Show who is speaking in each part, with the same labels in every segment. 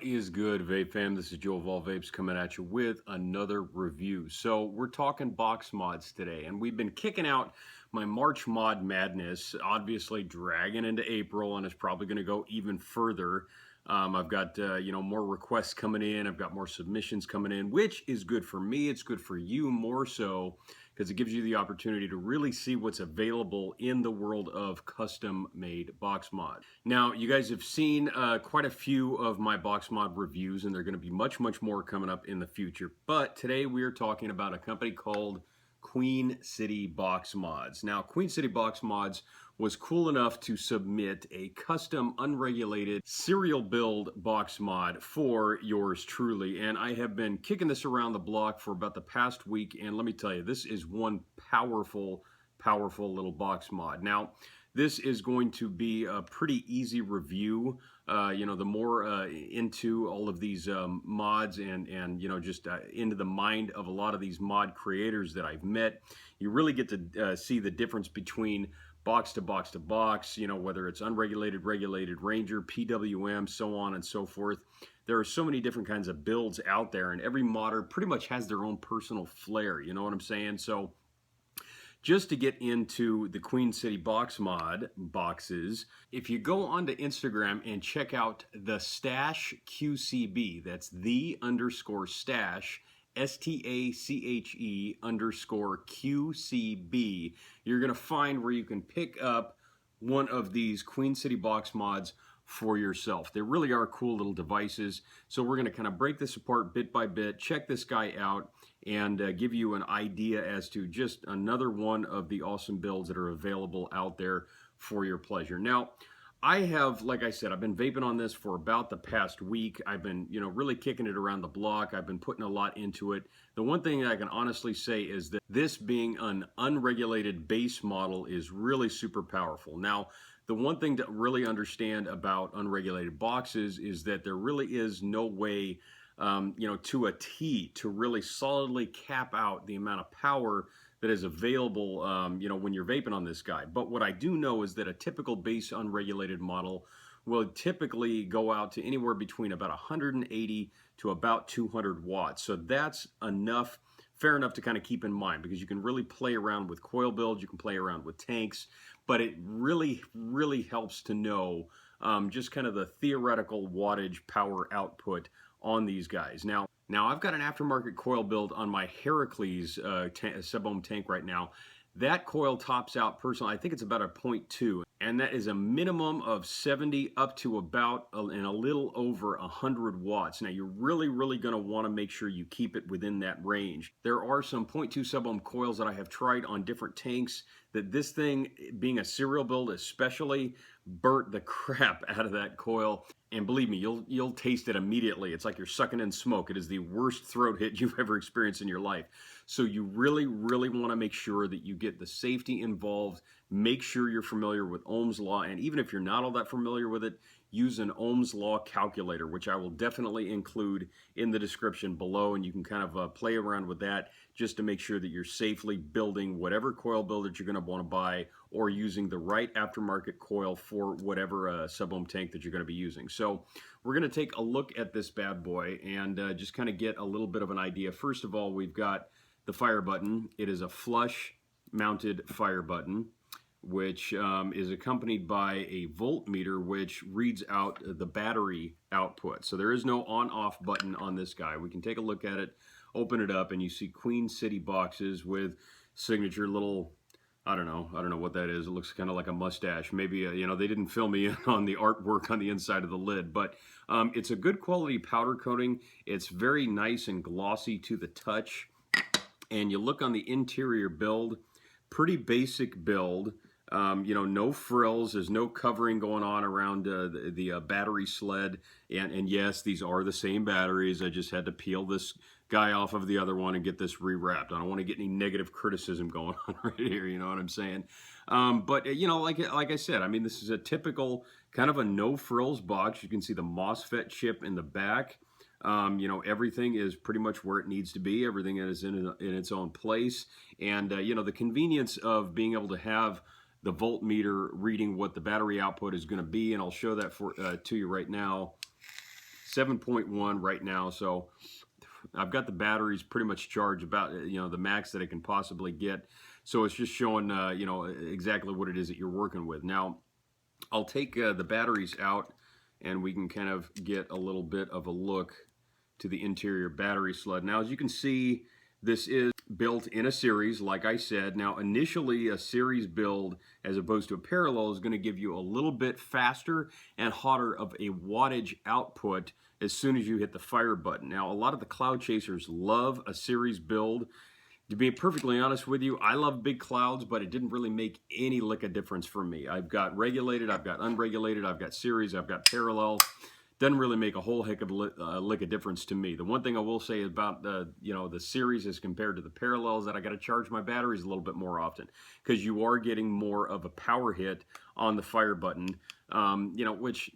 Speaker 1: is good, Vape fam? This is Joe of All Vapes coming at you with another review. So we're talking box mods today, and we've been kicking out my March mod madness, obviously dragging into April, and it's probably going to go even further. I've got more requests coming in. I've got more submissions coming in, which is good for me. It's good for you more so because it gives you the opportunity to really see what's available in the world of custom-made box mod. Now, you guys have seen quite a few of my box mod reviews, and there are going to be much more coming up in the future. But today we are talking about a company called Queen City Box Mods. Now, Queen City Box Mods was cool enough to submit a custom unregulated serial build box mod for yours truly, and I have been kicking this around the block for about the past week, and let me tell you, this is one powerful little box mod. Now, this is going to be a pretty easy review. The more into all of these mods and just into the mind of a lot of these mod creators that I've met, you really get to see the difference between box to box to box, whether it's unregulated, regulated, Ranger, PWM, so on and so forth. There are so many different kinds of builds out there, and every modder pretty much has their own personal flair, you know what I'm saying? So just to get into the Queen City Box Mod boxes, if you go onto Instagram and check out the Stash QCB, that's the_stash, STACHE_QCB, you're going to find where you can pick up one of these Queen City Box Mods for yourself. They really are cool little devices. So we're going to kind of break this apart bit by bit, check this guy out, and give you an idea as to just another one of the awesome builds that are available out there for your pleasure. Now, I have, like I said, I've been vaping on this for about the past week. I've been, really kicking it around the block. I've been putting a lot into it. The one thing that I can honestly say is that this being an unregulated base model is really super powerful. Now, the one thing to really understand about unregulated boxes is that there really is no way, to a T to really solidly cap out the amount of power that is available, when you're vaping on this guy. But what I do know is that a typical base unregulated model will typically go out to anywhere between about 180 to about 200 watts. So that's enough, fair enough to kind of keep in mind, because you can really play around with coil builds, you can play around with tanks, but it really helps to know just kind of the theoretical wattage power output on these guys. Now I've got an aftermarket coil build on my Heracles sub-ohm tank right now. That coil tops out personally, I think it's about a 0.2, and that is a minimum of 70 up to about and a little over 100 watts. Now you're really going to want to make sure you keep it within that range. There are some 0.2 sub-ohm coils that I have tried on different tanks that this thing, being a serial build especially, burnt the crap out of that coil. And believe me, you'll taste it immediately. It's like you're sucking in smoke. It is the worst throat hit you've ever experienced in your life. So you really want to make sure that you get the safety involved. Make sure you're familiar with Ohm's law, and even if you're not all that familiar with it, use an Ohm's law calculator, which I will definitely include in the description below, and you can kind of play around with that just to make sure that you're safely building whatever coil build that you're going to want to buy, or using the right aftermarket coil for whatever sub-ohm tank that you're going to be using. So we're going to take a look at this bad boy and just kind of get a little bit of an idea. First of all, we've got the fire button. It is a flush mounted fire button, which is accompanied by a voltmeter, which reads out the battery output. So there is no on-off button on this guy. We can take a look at it, open it up, and you see Queen City boxes with signature little, I don't know what that is. It looks kind of like a mustache. Maybe, they didn't fill me in on the artwork on the inside of the lid, but it's a good quality powder coating. It's very nice and glossy to the touch. And you look on the interior build, pretty basic build. No frills. There's no covering going on around the battery sled. And yes, these are the same batteries. I just had to peel this guy off of the other one and get this rewrapped. I don't want to get any negative criticism going on right here, you know what I'm saying? But like I said, I mean, this is a typical kind of a no frills box. You can see the MOSFET chip in the back. Everything is pretty much where it needs to be. Everything is in its own place. And, the convenience of being able to have the voltmeter reading what the battery output is going to be, and I'll show that to you right now. 7.1 right now, so I've got the batteries pretty much charged about, the max that it can possibly get. So it's just showing, exactly what it is that you're working with. Now, I'll take the batteries out and we can kind of get a little bit of a look to the interior battery sled. Now, as you can see, this is built in a series, like I said. Now, initially, a series build, as opposed to a parallel, is going to give you a little bit faster and hotter of a wattage output as soon as you hit the fire button. Now, a lot of the cloud chasers love a series build. To be perfectly honest with you, I love big clouds, but it didn't really make any lick of difference for me. I've got regulated, I've got unregulated, I've got series, I've got parallel. Doesn't really make a whole heck of a lick of difference to me. The one thing I will say about the series as compared to the parallel is that I got to charge my batteries a little bit more often, because you are getting more of a power hit on the fire button. Which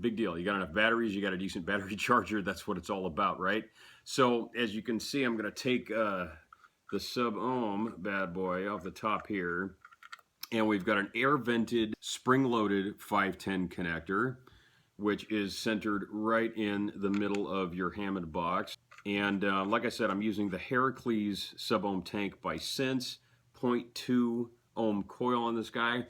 Speaker 1: big deal. You got enough batteries, you got a decent battery charger. That's what it's all about, right? So as you can see, I'm going to take the sub-ohm bad boy off the top here, and we've got an air vented spring-loaded 510 connector, which is centered right in the middle of your Hammond box. And like I said, I'm using the Heracles sub-ohm tank by Sense, 0.2 ohm coil on this guy.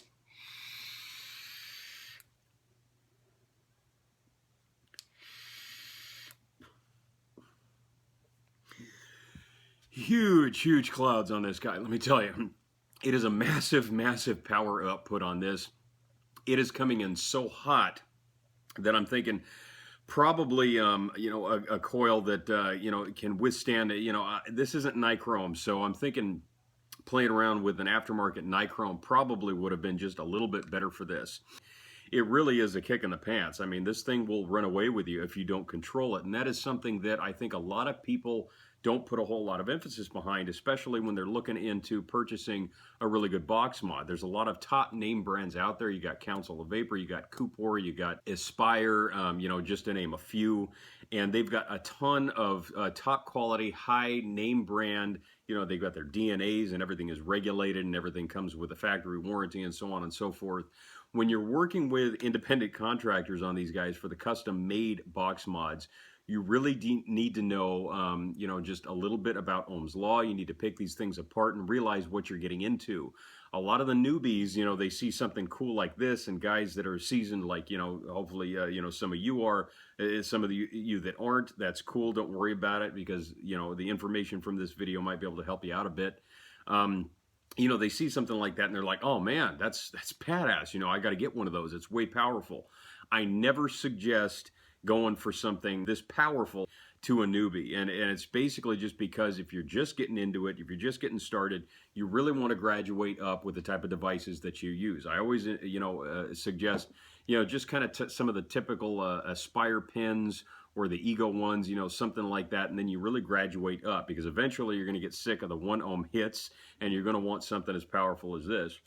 Speaker 1: Huge clouds on this guy, let me tell you. It is a massive power output on this. It is coming in so hot that I'm thinking probably a coil that can withstand it. This isn't nichrome, so I'm thinking playing around with an aftermarket nichrome probably would have been just a little bit better for this. It really is a kick in the pants. I mean, this thing will run away with you if you don't control it, and that is something that I think a lot of people don't put a whole lot of emphasis behind, especially when they're looking into purchasing a really good box mod. There's a lot of top name brands out there. You got Council of Vapor, you got Cupor, you got Aspire, just to name a few. And they've got a ton of top quality, high name brand. They've got their DNAs and everything is regulated and everything comes with a factory warranty and so on and so forth. When you're working with independent contractors on these guys for the custom made box mods, you really need to know, just a little bit about Ohm's law. You need to pick these things apart and realize what you're getting into. A lot of the newbies, they see something cool like this, and guys that are seasoned, like, hopefully, some of you are, some of you that aren't, that's cool. Don't worry about it, because, the information from this video might be able to help you out a bit. They see something like that and they're like, oh man, that's badass. I got to get one of those. It's way powerful. I never suggest going for something this powerful to a newbie. And it's basically just because if you're just getting into it, if you're just getting started, you really want to graduate up with the type of devices that you use. I always, suggest, just kind of some of the typical Aspire pins or the Ego ones, something like that. And then you really graduate up, because eventually you're going to get sick of the 1 ohm hits and you're going to want something as powerful as this.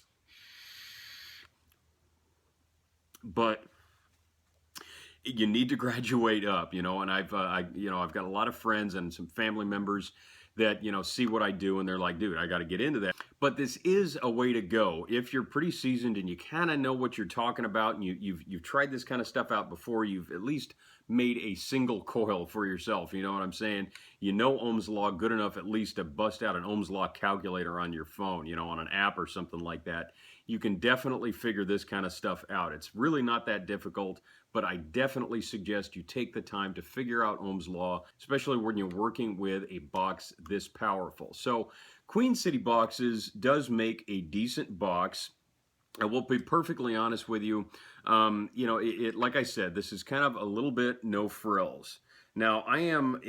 Speaker 1: But you need to graduate up, and I've got a lot of friends and some family members that, see what I do and they're like, dude, I got to get into that. But this is a way to go if you're pretty seasoned and you kind of know what you're talking about, and you've tried this kind of stuff out before. You've at least made a single coil for yourself. You know what I'm saying? Ohm's law good enough at least to bust out an Ohm's law calculator on your phone, on an app or something like that. You can definitely figure this kind of stuff out. It's really not that difficult, but I definitely suggest you take the time to figure out Ohm's law, especially when you're working with a box this powerful. So Queen City Boxes does make a decent box. I will be perfectly honest with you. Like I said, this is kind of a little bit no frills. Now, I am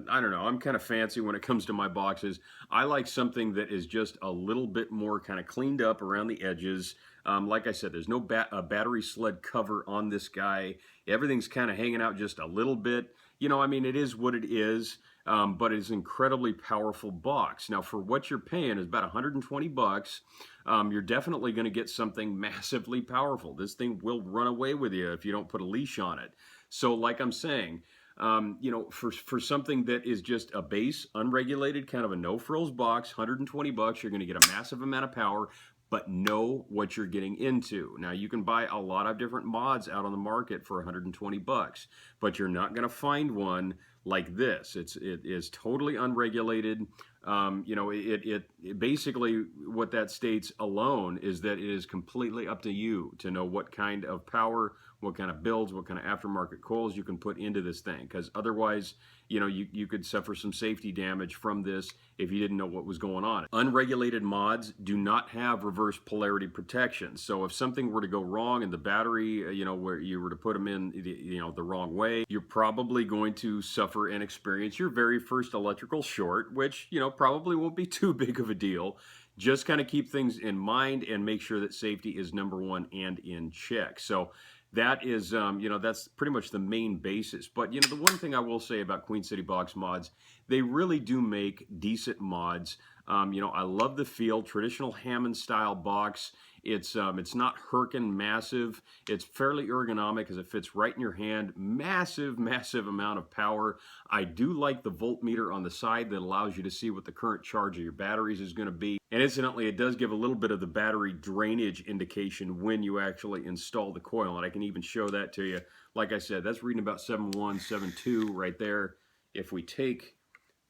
Speaker 1: I'm kind of fancy when it comes to my boxes. I like something that is just a little bit more kind of cleaned up around the edges. Like I said, there's no battery sled cover on this guy. Everything's kind of hanging out just a little bit. It is what it is, but it's an incredibly powerful box. Now, for what you're paying is about 120 bucks. You're definitely going to get something massively powerful. This thing will run away with you if you don't put a leash on it. So like I'm saying, for something that is just a base, unregulated, kind of a no-frills box, 120 bucks, you're going to get a massive amount of power. but know what you're getting into. Now, you can buy a lot of different mods out on the market for 120 bucks, but you're not going to find one like this. It is totally unregulated. You know, it basically, what that states alone is that it is completely up to you to know what kind of power, what kind of builds, what kind of aftermarket coils you can put into this thing, because otherwise, you know, you could suffer some safety damage from this if you didn't know what was going on. Unregulated mods do not have reverse polarity protection. So if something were to go wrong in the battery, you know, where you were to put them in, you know, the wrong way, you're probably going to suffer and experience your very first electrical short, which, you know, probably won't be too big of a deal. Just kind of keep things in mind and make sure that safety is number one and in check. So that is, you know, that's pretty much the main basis. But, you know, the one thing I will say about Queen City Box Mods, they really do make decent mods. You know, I love the feel, traditional Hammond style box. It's not herkin massive. It's fairly ergonomic as it fits right in your hand. Massive, massive amount of power. I do like the voltmeter on the side that allows you to see what the current charge of your batteries is going to be. And incidentally, it does give a little bit of the battery drainage indication when you actually install the coil. And I can even show that to you. Like I said, that's reading about 7.1, 7.2 right there. If we take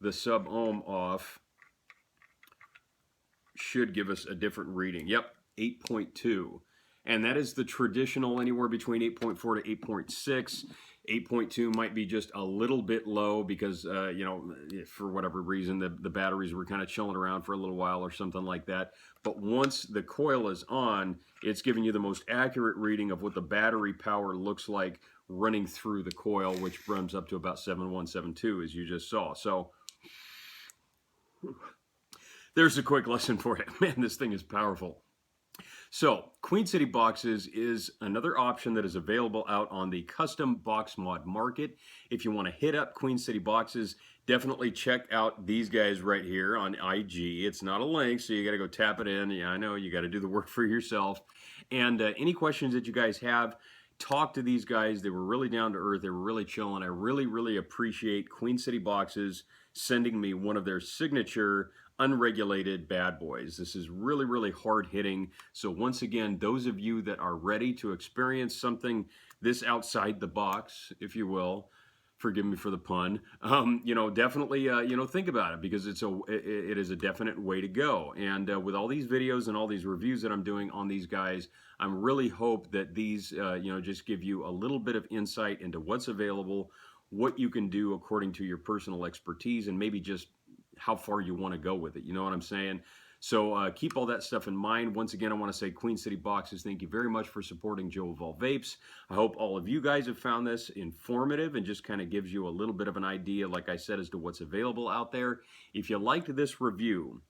Speaker 1: the sub-ohm off, should give us a different reading. Yep, 8.2. And that is the traditional, anywhere between 8.4 to 8.6. 8.2 might be just a little bit low because, you know, for whatever reason, the batteries were kind of chilling around for a little while or something like that. But once the coil is on, it's giving you the most accurate reading of what the battery power looks like running through the coil, which runs up to about 7.1, 7.2, as you just saw. So there's a quick lesson for you. Man, this thing is powerful. So, Queen City Boxes is another option that is available out on the custom box mod market. If you want to hit up Queen City Boxes, definitely check out these guys right here on IG. It's not a link, so you got to go tap it in. Yeah, I know, you got to do the work for yourself. And any questions that you guys have, talk to these guys. They were really down to earth. They were really chilling. I really, really appreciate Queen City Boxes sending me one of their signature unregulated bad boys. This is really, really hard hitting. So once again, those of you that are ready to experience something this outside the box, if you will, forgive me for the pun, you know, definitely, you know, think about it, because it is a definite way to go. And with all these videos and all these reviews that I'm doing on these guys, I'm really hope that these, you know, just give you a little bit of insight into what's available, what you can do according to your personal expertise, and maybe just how far you want to go with it. You know what I'm saying? So keep all that stuff in mind. Once again, I want to say Queen City Boxes, thank you very much for supporting Joe of All Vapes. I hope all of you guys have found this informative and just kind of gives you a little bit of an idea, like I said, as to what's available out there. If you liked this review,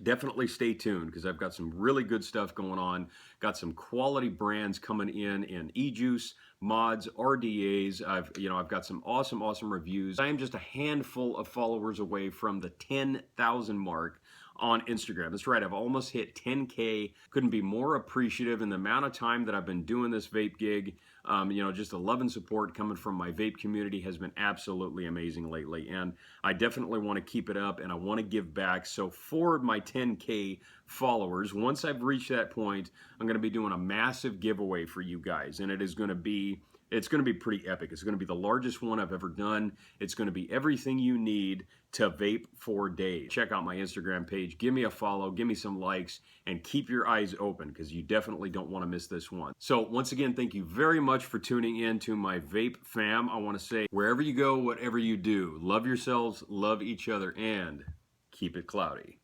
Speaker 1: definitely stay tuned, because I've got some really good stuff going on. Got some quality brands coming in e-juice, mods, RDAs. I've got some awesome reviews. I am just a handful of followers away from the 10,000 mark on Instagram. That's right, I've almost hit 10K. Couldn't be more appreciative in the amount of time that I've been doing this vape gig. You know, just the love and support coming from my vape community has been absolutely amazing lately. And I definitely want to keep it up, and I want to give back. So for my 10K followers, once I've reached that point, I'm going to be doing a massive giveaway for you guys. And it's going to be pretty epic. It's going to be the largest one I've ever done. It's going to be everything you need to vape for days. Check out my Instagram page. Give me a follow. Give me some likes. And keep your eyes open, because you definitely don't want to miss this one. So once again, thank you very much for tuning in to my vape fam. I want to say, wherever you go, whatever you do, love yourselves, love each other, and keep it cloudy.